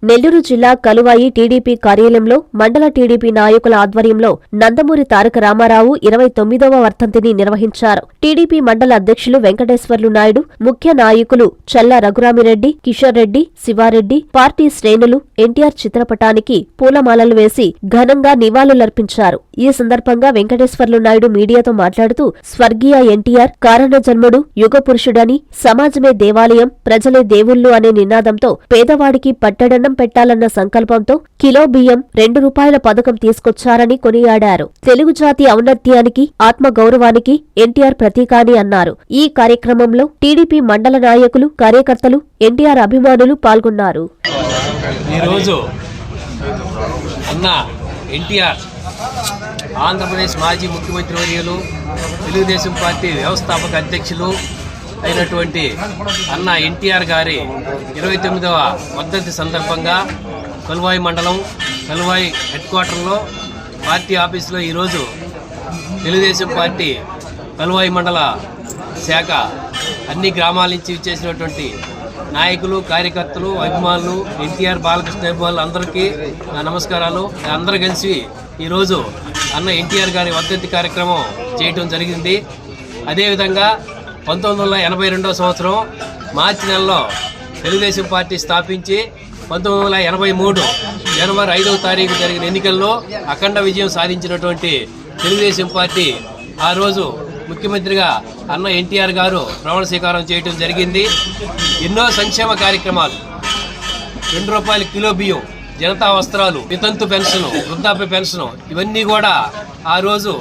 నెల్లూరు జిల్లా కలువాయి టీడీపీ కార్యాలయంలో మండల టీడీపీ నాయకుల ఆధ్వర్యంలో నందమూరి తారక రామారావు 29వ వర్ధంతిని నిర్వహించారు. టీడీపీ మండల అధ్యక్షులు వెంకటేశ్వర్లు నాయుడు, ముఖ్య నాయకులు చల్ల రఘురామిరెడ్డి, కిషోర్ రెడ్డి, శివారెడ్డి, పార్టీ శ్రేణులు ఎన్టీఆర్ చిత్రపటానికి పూలమాలలు వేసి ఘనంగా నివాళులర్పించారు. ఈ సందర్భంగా వెంకటేశ్వర్లు నాయుడు మీడియాతో మాట్లాడుతూ స్వర్గీయ ఎన్టీఆర్ కారణజన్ముడు, యుగపురుషుడని, సమాజమే దేవాలయం, ప్రజలే దేవుళ్లు అనే నినాదంతో పేదవాడికి పట్టడన్నం పెట్టాలన్న సంకల్పంతో కిలో బియ్యం ₹2 పథకం తీసుకొచ్చారని కొనియాడారు. తెలుగు జాతి ఔన్నత్యానికి, ఆత్మగౌరవానికి ఎన్టీఆర్ ప్రతీక అని అన్నారు. ఈ కార్యక్రమంలో టీడీపీ మండల నాయకులు, కార్యకర్తలు, ఎన్టీఆర్ అభిమానులు పాల్గొన్నారు. ఈరోజు అన్న ఎన్టీఆర్ ఆంధ్రప్రదేశ్ మాజీ ముఖ్యమంత్రి వర్యులు, తెలుగుదేశం పార్టీ వ్యవస్థాపక అధ్యక్షులు అయినటువంటి అన్న ఎన్టీఆర్ గారి 29వ వర్ధంతి సందర్భంగా కలువాయి మండలం కలువాయి హెడ్ క్వార్టర్లో పార్టీ ఆఫీసులో ఈరోజు తెలుగుదేశం పార్టీ కలువాయి మండల శాఖ అన్ని గ్రామాల నుంచి చేసినటువంటి నాయకులు, కార్యకర్తలు, అభిమానులు, ఎన్టీఆర్ బాలకృష్ణ అభిమానులు అందరికీ నా నమస్కారాలు. అందరూ కలిసి ఈరోజు అన్న ఎన్టీఆర్ గారి వర్ధంతి కార్యక్రమం చేయటం జరిగింది. అదేవిధంగా 1982వ సంవత్సరం మార్చి నెలలో తెలుగుదేశం పార్టీ స్థాపించి 1983 జనవరి 5వ తారీఖు జరిగిన ఎన్నికల్లో అఖండ విజయం సాధించినటువంటి తెలుగుదేశం పార్టీ ఆ రోజు ముఖ్యమంత్రిగా అన్న ఎన్టీఆర్ గారు ప్రమాణ స్వీకారం చేయడం జరిగింది. ఎన్నో సంక్షేమ కార్యక్రమాలు, ₹2 కిలో బియ్యం, జనతా వస్త్రాలు, వితంతు పెన్షన్, వృద్ధాప్య పెన్షన్, ఇవన్నీ కూడా ఆ రోజు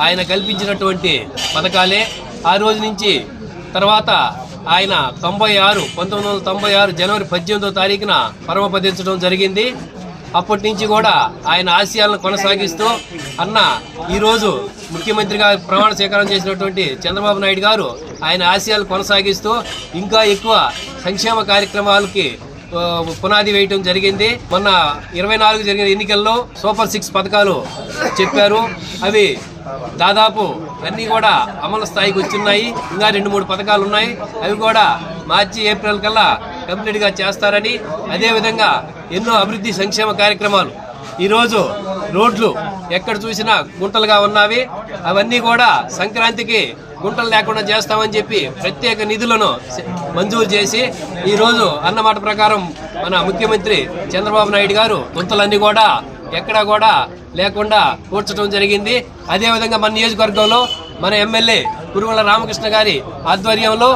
ఆయన కల్పించినటువంటి పథకాలే. ఆ రోజు నుంచి తర్వాత ఆయన 1996 జనవరి 18వ తారీఖున పరమపదించడం జరిగింది. అప్పటి నుంచి కూడా ఆయన ఆశయాలను కొనసాగిస్తూ అన్న ఈరోజు ముఖ్యమంత్రిగా ప్రమాణ స్వీకారం చేసినటువంటి చంద్రబాబు నాయుడు గారు ఆయన ఆశయాలు కొనసాగిస్తూ ఇంకా ఎక్కువ సంక్షేమ కార్యక్రమాలకి పునాది వేయటం జరిగింది. మొన్న 24 జరిగిన ఎన్నికల్లో సూపర్ 6 పథకాలు చెప్పారు. అవి దాదాపు అన్నీ కూడా అమలు స్థాయికి వచ్చున్నాయి. ఇంకా 2-3 పథకాలు ఉన్నాయి. అవి కూడా మార్చి ఏప్రిల్ కల్లా కంప్లీట్గా చేస్తారని, అదేవిధంగా ఎన్నో అభివృద్ధి సంక్షేమ కార్యక్రమాలు. ఈరోజు రోడ్లు ఎక్కడ చూసినా గుంటలుగా ఉన్నవి. అవన్నీ కూడా సంక్రాంతికి గుంటలు లేకుండా చేస్తామని చెప్పి ప్రత్యేక నిధులను మంజూరు చేసి ఈరోజు అన్నమాట ప్రకారం మన ముఖ్యమంత్రి చంద్రబాబు నాయుడు గారు గుంతలన్నీ కూడా ఎక్కడా కూడా లేకుండా కూర్చడం జరిగింది. అదేవిధంగా మన నియోజకవర్గంలో మన ఎమ్మెల్యే కురుగొండ్ల రామకృష్ణ గారి ఆధ్వర్యంలో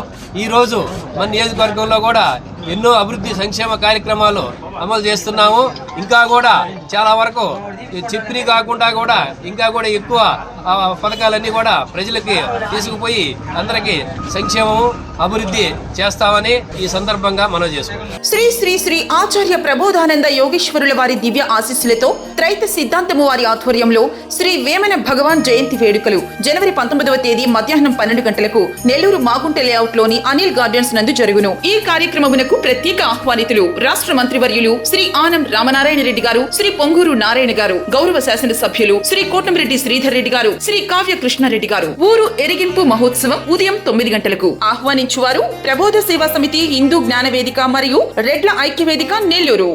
ఈరోజు మన నియోజకవర్గంలో కూడా ఎన్నో అభివృద్ధి సంక్షేమ కార్యక్రమాలు అమలు చేస్తున్నాము. ఇంకా కూడా చాలా వరకు చెప్పినవి కాకుండా కూడా ఇంకా కూడా ఎక్కువ పథకాలన్నీ కూడా ప్రజలకి తీసుకుపోయి అందరికీ సంక్షేమము, అభివృద్ధి చేస్తామని ఈ సందర్భంగా మనం చేసుకుంటాం. శ్రీ శ్రీ శ్రీ ఆచార్య ప్రబోధానంద యోగేశ్వరుల వారి దివ్య ఆశీస్సులతో త్రైత సిద్ధాంతము వారి ఆధ్వర్యంలో శ్రీ వేమన భగవాన్ జయంతి వేడుకలు జనవరి 19వ తేదీ మధ్యాహ్నం 12 గంటలకు నెల్లూరు మాగుంట లేఅవుట్ లోని అనిల్ గార్డెన్స్ నందు జరుగును. ఈ కార్యక్రమమునకు ప్రత్యేక ఆహ్వానితులు రాష్ట్ర మంత్రివర్యులు శ్రీ ఆనం రామనారాయణ రెడ్డి గారు, శ్రీ పొంగూరు నారాయణ గారు, గౌరవ శాసన సభ్యులు శ్రీ కోటమిరెడ్డి శ్రీధర్ రెడ్డి గారు, శ్రీ కావ్య కృష్ణారెడ్డి గారు. ఊరు ఎరిగింపు మహోత్సవం ఉదయం 9 గంటలకు. ఆహ్వానించువారు ప్రబోధ సేవా సమితి, హిందూ జ్ఞాన వేదిక మరియు రెడ్ల ఐక్య వేదిక నెల్లూరు.